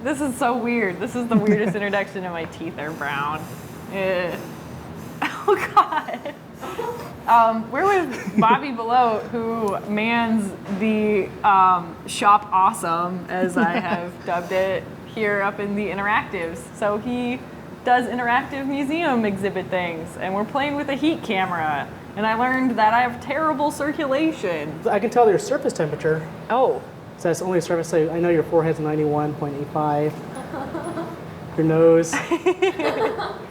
This is so weird. This is the weirdest introduction, and my teeth are brown. Ugh. Oh, God. We're with Bobby Belote, who mans the Shop Awesome, as I have dubbed it, here up in the Interactives. So he does interactive museum exhibit things, and we're playing with a heat camera. And I learned that I have terrible circulation. I can tell your surface temperature. Oh. So that's only surface. So I know your forehead's 91.85. Your nose,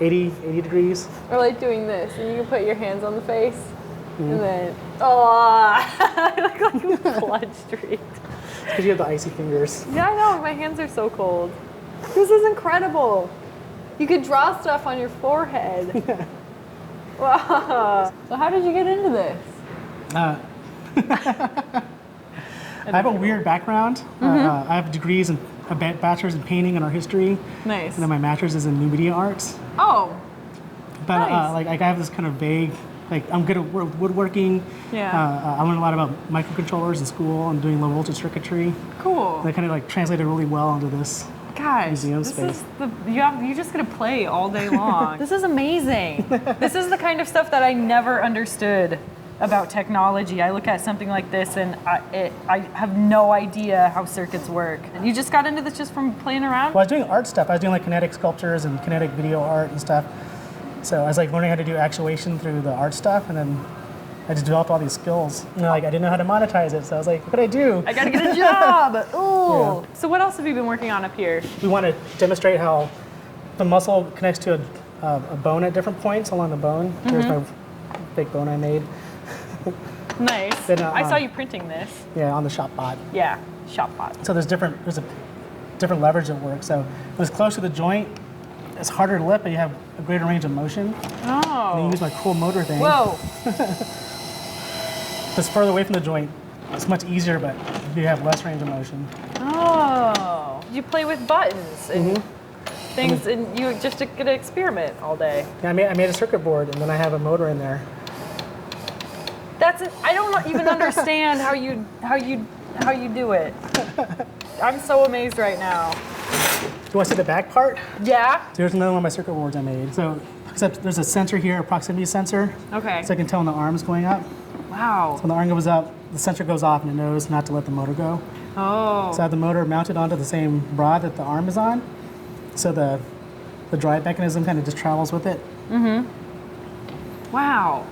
80 degrees. Or like doing this, and you can put your hands on the face, and then, I look like a blood streak. Because you have the icy fingers. Yeah, I know, my hands are so cold. This is incredible. You could draw stuff on your forehead. Yeah. Wow. So how did you get into this? I have a weird background. I have degrees in a bachelor's in painting and art history. Nice. And then my master's is in new media arts. Oh. But nice. like I have this kind of vague, like I'm good at woodworking. Yeah. I learned a lot about microcontrollers in school and doing low voltage circuitry. Cool. And I kind of like translated really well into this museum space. You just get to play all day long. This is amazing. This is the kind of stuff that I never understood about technology. I look at something like this and I have no idea how circuits work. You just got into this just from playing around? Well, I was doing art stuff. I was doing like kinetic sculptures and kinetic video art and stuff. So I was like learning how to do actuation through the art stuff, and then I just developed all these skills. You know, like I didn't know how to monetize it, so I was like, what could I do? I gotta get a job. Ooh. Yeah. So what else have you been working on up here? We want to demonstrate how the muscle connects to a bone at different points along the bone. Here's my fake bone I made. Nice. Then, I saw you printing this. Yeah, on the shop bot. Yeah, shop bot. So there's a different leverage that works. So when it's close to the joint, it's harder to lift, but you have a greater range of motion. Oh. And you use my cool motor thing. Whoa. If it's further away from the joint, it's much easier, but you have less range of motion. Oh. You play with buttons and things, and you just get to experiment all day. Yeah, I made a circuit board, and then I have a motor in there. I don't even understand how you do it. I'm so amazed right now. Do you want to see the back part? Yeah. So here's another one of my circuit boards I made. So, except there's a sensor here, a proximity sensor. Okay. So I can tell when the arm's going up. Wow. So when the arm goes up, the sensor goes off and it knows not to let the motor go. Oh. So I have the motor mounted onto the same rod that the arm is on. So the drive mechanism kind of just travels with it. Wow.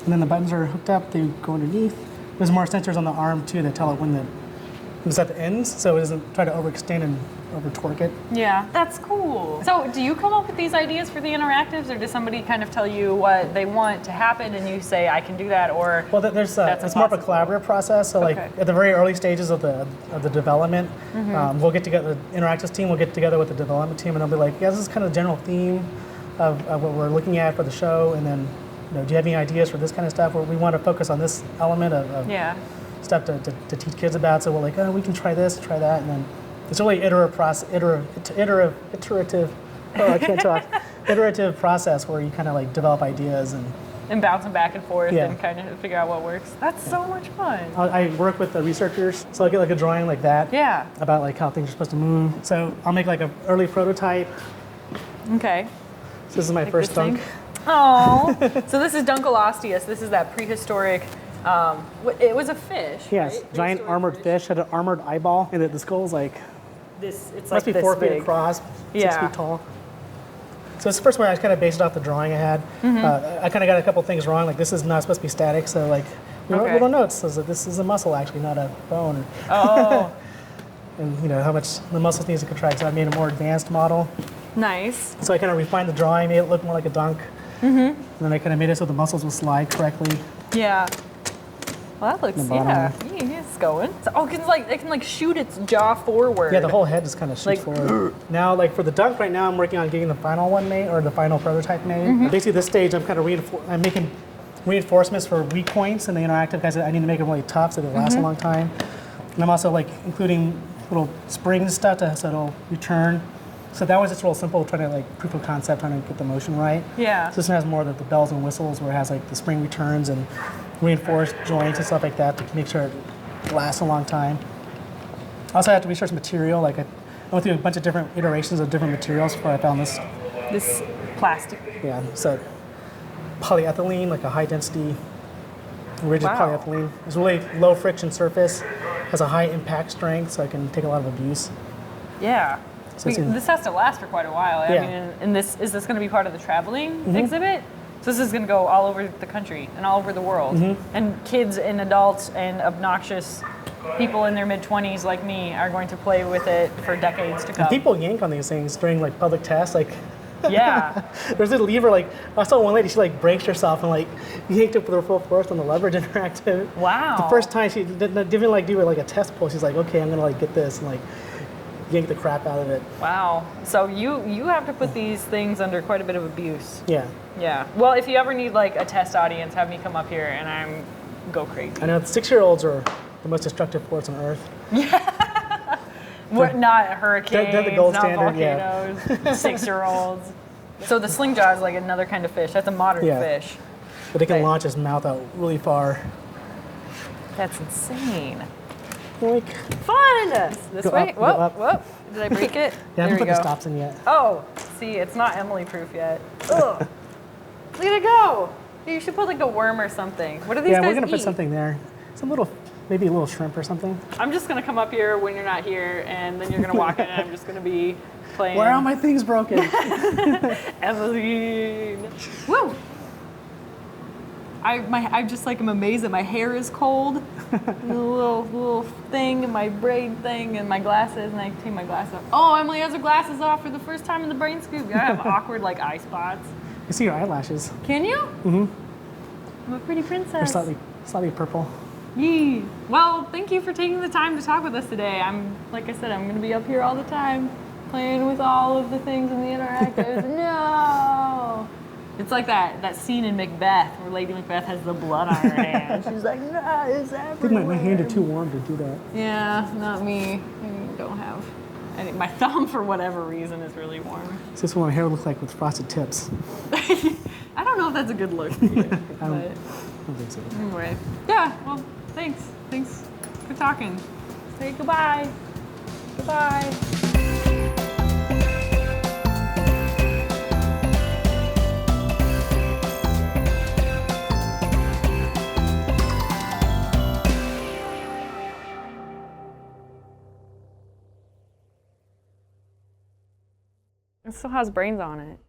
And then the buttons are hooked up, they go underneath. There's more sensors on the arm too that tell it when it's at the ends, so it doesn't try to overextend and over torque it. Yeah, that's cool. So do you come up with these ideas for the interactives, or does somebody kind of tell you what they want to happen and you say, I can do that, or? Well, it's more of a collaborative process. So like at the very early stages of the development, we'll get together, the interactives team will get together with the development team, and they'll be like, yeah, this is kind of the general theme of what we're looking at for the show, and then, do you have any ideas for this kind of stuff? Or we want to focus on this element of stuff to teach kids about. So we're like, oh, we can try this, try that, and then it's really iterative process where you kind of like develop ideas and bounce them back and forth and kind of figure out what works. That's so much fun. I work with the researchers, so I'll get like a drawing like that about like how things are supposed to move. So I'll make like an early prototype. Okay. So this is my first dunk. Oh, so this is Dunkleosteus. This is that prehistoric. It was a fish. Yes, right? giant armored fish had an armored eyeball, and the skull's like this. It's must like be 4 this feet big. across, 6 feet tall. So it's the first one I kind of based it off the drawing I had. I kind of got a couple things wrong. Like this is not supposed to be static, so like little notes says that this is a muscle actually, not a bone. Oh. And how much the muscles needs to contract. So I made a more advanced model. Nice. So I kind of refined the drawing, made it look more like a dunk. And then I kind of made it so the muscles will slide correctly. Yeah. Well, that looks, it's going. So, it can shoot its jaw forward. Yeah, the whole head just kind of shoots forward. Now, like for the dunk right now, I'm working on getting the final one made, or the final prototype made. Basically, this stage, I'm kind of I'm making reinforcements for weak points in the interactive guys. I need to make them really tough so they last a long time. And I'm also including little springs and stuff so it'll return. So that was just real simple, trying to proof of concept, trying to get the motion right. Yeah. So this one has more of the bells and whistles, where it has the spring returns and reinforced joints and stuff like that to make sure it lasts a long time. I also have to research material. I I went through a bunch of different iterations of different materials before I found this. This plastic. Yeah, so polyethylene, like a high density rigid polyethylene. It's a really low friction surface, has a high impact strength, so it can take a lot of abuse. Yeah. So This has to last for quite a while. Yeah. I mean, and is this going to be part of the traveling exhibit? So this is going to go all over the country and all over the world. And kids and adults and obnoxious people in their mid-20s like me are going to play with it for decades to come. And people yank on these things during like public tests, like Yeah. there's a lever, like I saw one lady, she like braked herself and like yanked up with her full force on the lever interactive. Wow. The first time she didn't like do it like a test pull, she's like, okay, I'm gonna like get this and like yank the crap out of it. Wow. So you have to put these things under quite a bit of abuse. Yeah. Yeah. Well, if you ever need like a test audience, have me come up here and I'm go crazy. I know 6-year-olds are the most destructive force on Earth. What, not hurricanes, They're the gold not standard, volcanoes, 6-year-olds. So the sling jaw is like another kind of fish. That's a modern fish. But they can launch his mouth out really far. That's insane. Like, Fun! This Go way? up, go Whoop, up. whoop. Did I break it? yeah, I haven't there we put the go. stops in yet. Oh, see, it's not Emily proof yet. Ugh. Look at it go. You should put like a worm or something. What do these guys we're gonna eat? put something there. Some little, maybe a little shrimp or something. I'm just gonna come up here when you're not here, and then you're gonna walk in, and I'm just gonna be playing. Where are my things broken? Evelyn. Woo! I just like am amazed that my hair is cold. The little thing, and my braid thing, and my glasses, and I take my glasses off. Oh, Emily has her glasses off for the first time in the brain scoop. I have awkward like eye spots. You see your eyelashes. Can you? Mm-hmm. I'm a pretty princess. They're slightly purple. Yee. Well, thank you for taking the time to talk with us today. Like I said, I'm going to be up here all the time, playing with all of the things in the interactives. No. It's like that scene in Macbeth where Lady Macbeth has the blood on her hand. She's like, no, it's I everywhere. think my hands are too warm to do that. Yeah, not me. I don't have. I think my thumb, for whatever reason, is really warm. So this is what my hair looks like with frosted tips. I don't know if that's a good look for you. I but don't think so. anyway, yeah. Well, thanks. Thanks for talking. Say goodbye. Goodbye. It still has brains on it.